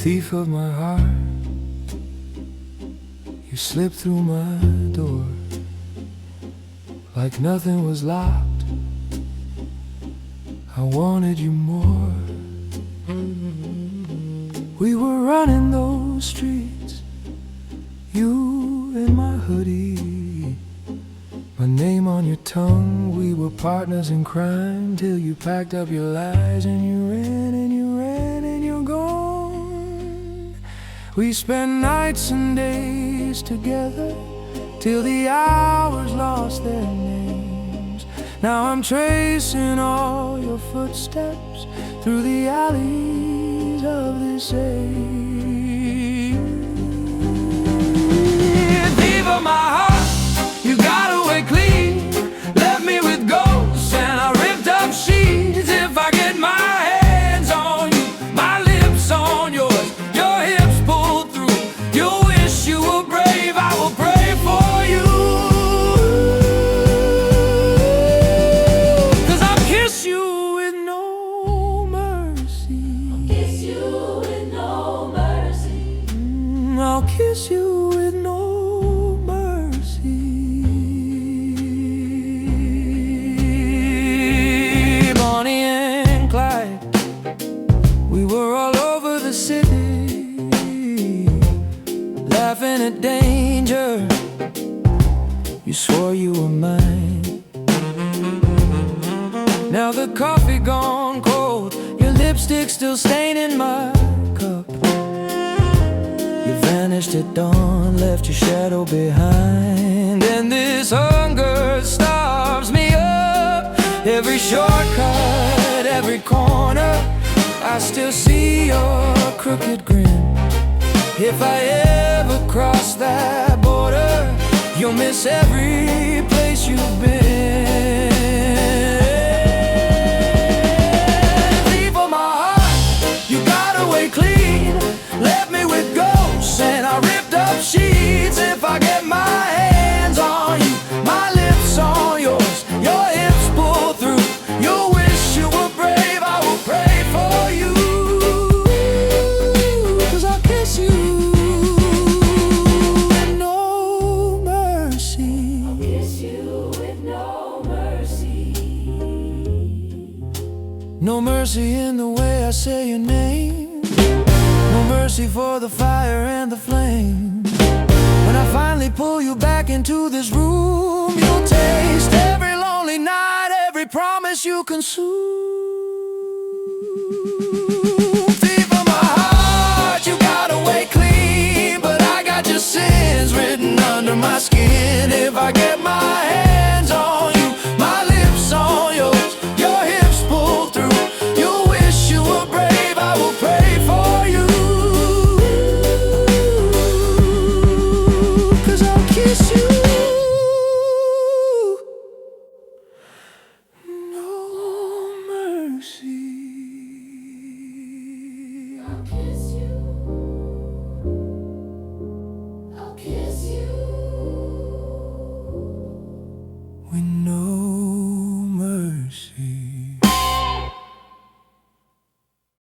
thief of my heart, you slipped through my door like nothing was locked. I wanted you more. We were running those streets, you in my hoodie, my name on your tongue. We were partners in crime till you packed up your lies and you ran and you ran and you're gone. We spent nights and days together till the hours lost their names. Now I'm tracing all your footsteps through the alleys of this age. Thief of my heart, you got away clean, left me with ghosts and I ripped up sheets. If I get my hands on you, my lips on yours, your hips pulled through, you'll wish you were brave. I will pray for you, 'cause I'll kiss you with no mercy. I'll kiss you with no mercy. I'll kiss you with no mercy. Bonnie and Clyde, we were all over the city, laughing at danger. You swore you were mine. Now the coffee gone cold, your lipstick still staining my cup. You vanished at dawn, left your shadow behind, and this hunger starves me up. Every shortcut, every corner, I still see your crooked grin. If I ever cross that border, you'll miss every place you've been. Thief of my heart, you got away clean, left me with ghosts and I ripped up sheets. If I get my hands on you, my lips on yours, your hips pull through, you'll wish you were brave. I will pray for you, 'cause I'll kiss you with no mercy. I'll kiss you with no mercy. No mercy in the way I say your name, no mercy for the fire and the flame. When I finally pull you back into this room, you'll taste every lonely night, every promise you consume.